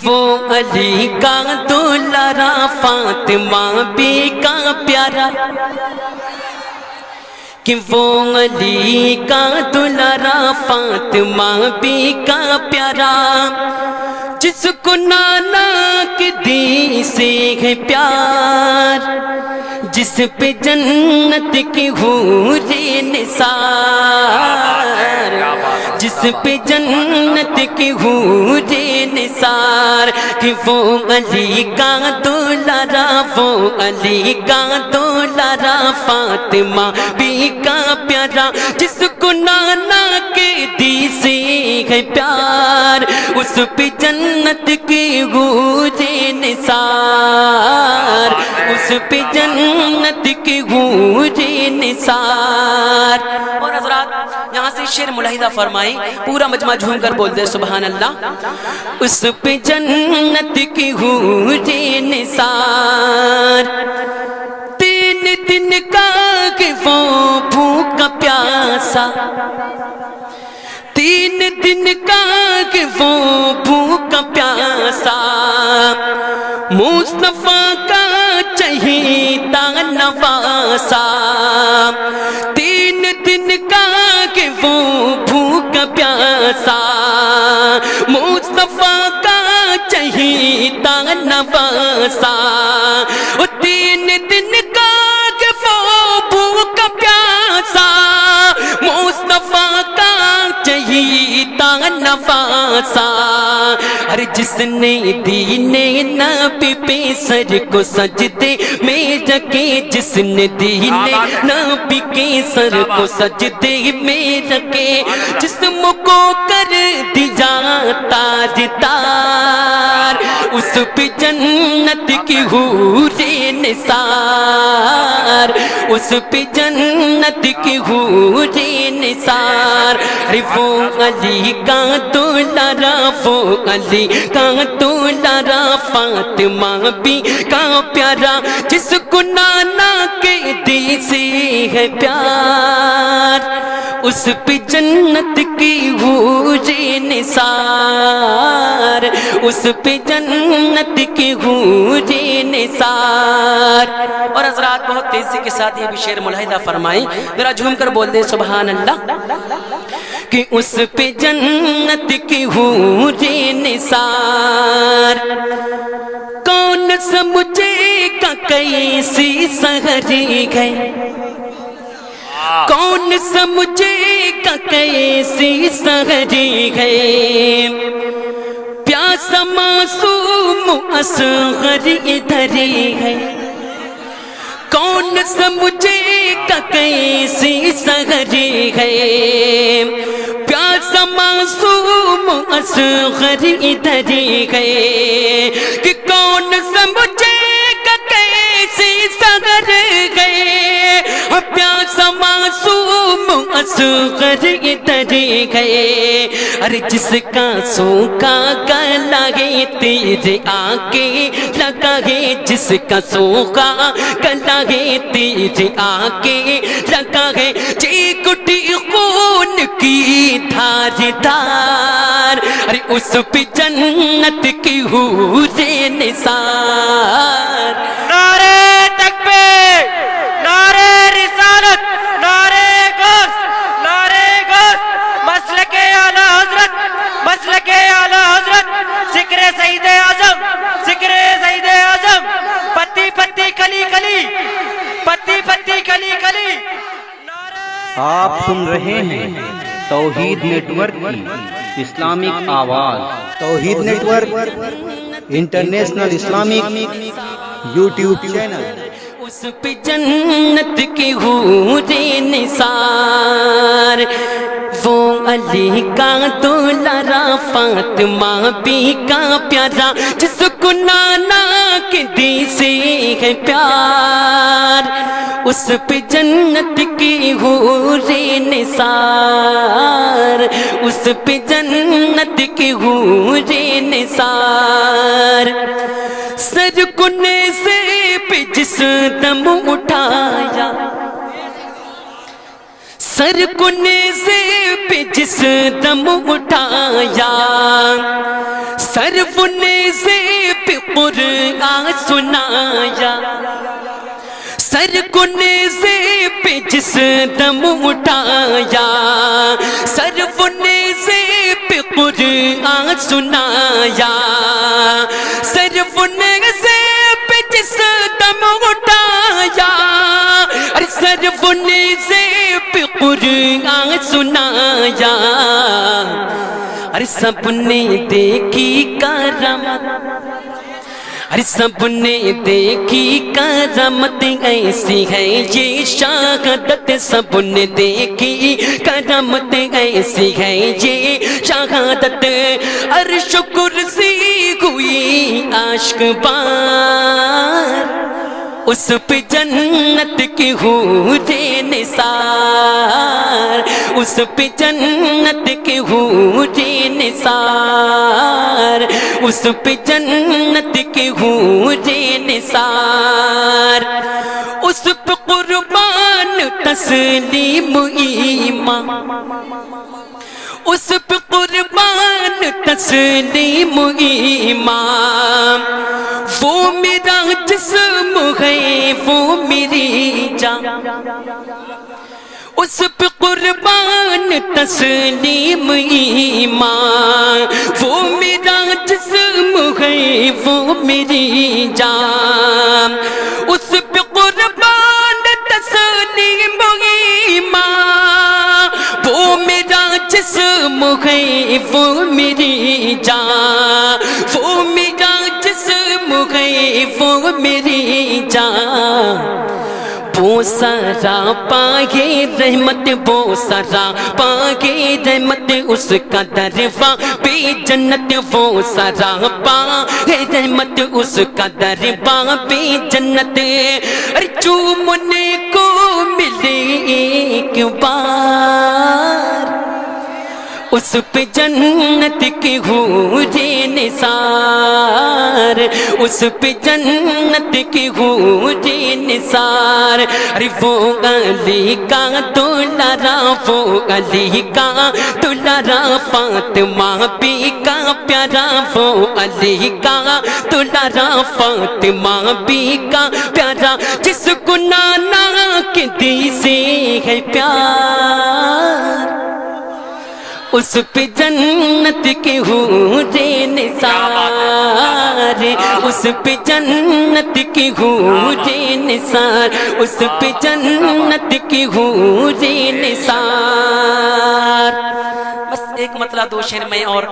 وہ علی کا دولارا فاطمہ بی کا پیارا، کہ وہ علی کا دولارا فاطمہ بی کا پیارا، جس کو نانا کی دی سے ہے پیار، جس پہ جنت کی حور نثار، جس پہ جنت کی حور نثار، کہ وہ علی کا دولارا، وہ علی کا دولارا فاطمہ بی کا پیارا، جس کو نانا کے دی سے ہے پیار، اس پہ جنت کی حور نثار، اس پہ جنت کی حور نثار۔ اور حضرات یہاں سے شعر ملاحظہ فرمائیں، پورا مجمع جھوم کر بول دے سبحان اللہ۔ اس پہ جنت کی حور نثار، تین دن کا کہ وہ بھوکا پیاسا، تین دن کا کہ وہ بھوکا پیاسا، مصطفیٰ کا چہیتا نواسا، تین دن کا کہ وہ بھوکا پیاسا، مصطفیٰ کا چہیتا نواسا، تین دن کا کہ وہ بھوکا پیاسا، مصطفیٰ کا چہیتا نواسا، ہر جس نے دین نبی پہ سر کو سجدے میں رکھے، جس نے دین نبی کے سر کو سجدے میں رکھے، جسم کو کر دیا تاج تار، اس پہ جنت کی حور نثار، اس پہ جنت کی حور نثار۔ وہ علی کا دولارا، وہ علی کا دولارا فاطمہ بی کا پیارا، جس کو نانا کے دی سے ہے پیار، اس پہ جنت کی حور نثار، اس پہ جنت کی حور نثار۔ اور حضرات بہت تیزی کے ساتھ یہ بھی شعر ملاحظہ فرمائیں، ذرا جھوم کر بول دیں سبحان اللہ، کہ اس پہ جنت کی حور نثار، کون سمجھے گا کیسی سحری ہے، کون سمجھے گا کیسی سحری ہے، پیاسا معصوم اصغر ادھر ہے، کون سمجھے گا کیسی سحری ہے، پیاسا معصوم اصغر ادھر ہے، کہ کون سمجھے گا کیسی سحری ہے، پیاسا معصوم اصغر ادھر ہے، ارے جس کا سوکھا گلا ہے تیرے آگے لگا ہے، جس کا سوکھا گلا ہے تیرے آگے لگا ہے، چیکٹی خون کی دھار دھار، ارے اس پہ جنت کی حور نثار۔ نعرہ تکبیر، نعرہ رسالت، نعرہ غوث، نعرہ غوث، مسلک اعلیٰ حضرت، مسلک اعلیٰ حضرت، ذکر سید اعظم، ذکر سید اعظم، پتی پتی کلی کلی، پتی پتی کلی کلی۔ آپ سن رہے ہیں توحید نیٹ ورک کی اسلامک آواز، Tauheed network international Islamic YouTube channel. اس پہ جنت کی حور نثار، وہ علی کا دولارا فاطمہ بی کا پیارا، جس کو نانا کے دی سے ہے پیار، اس پہ جنت کی حور نثار، اس پہ جنت کی حور نثار۔ سر کنے سے پہ جس دم اٹھایا، سر کو نیزے پہ جس دم اٹھایا، سر وہ نیزے پہ قرآن سنایا، سر کو نیزے پہ جس دم اٹھایا، سر وہ نیزے پہ قرآن سنایا، سر وہ نیزے پہ جس دم اٹھایا، ارے سر وہ نیزے پہ قرآن سنایا، ارے سب نے دیکھی کرامت، ارے سب نے دیکھی کرامت ایسی ہے یہ شہادت، سب نے دیکھی کرامت ایسی ہے یہ شہادت، عرش و کرسی ہوئی عاشق بار، اس پہ جنت کی حور نثار، اس پہ جنت کی حور نثار، اس پہ جنت کی حور نثار، اس پہ قربان تسلیم ایمان، اس پہ قربان تسلیم ایمان، وہ میرا جسم ہے وہ میری جان، اس پہ قربان تسلیم ایمان، وہ میرا جسم ہے وہ میری جان، اس پہ قربان تسلیم ایمان، وہ میرا جسم ہے وہ میری جان، وہ میرا جسم ہے وہ میری جان، وہ سارا پائے رحمت، وہ سارا پائے رحمت، اس کا دربار پہ جنت، وہ سارا پائے رحمت، اس کا دربار پہ جنت، ارے چومنے کو ملے ایک بار، اس پہ جنت کی حور نثار، اس پہ جنت کی حور نثار، ارے وہ علی کا دولارا، وہ علی کا دولارا، فاطمہ بی کا پیارا، وہ علی کا دولارا، فاطمہ بی کا پیارا، جس کو نانا کے دی سے ہے پیار، اس پہ جنت کی حور نثار، اس پہ جنت کی حور نثار، اس پہ جنت کی حور نثار۔ بس ایک مطلب دو شعر میں اور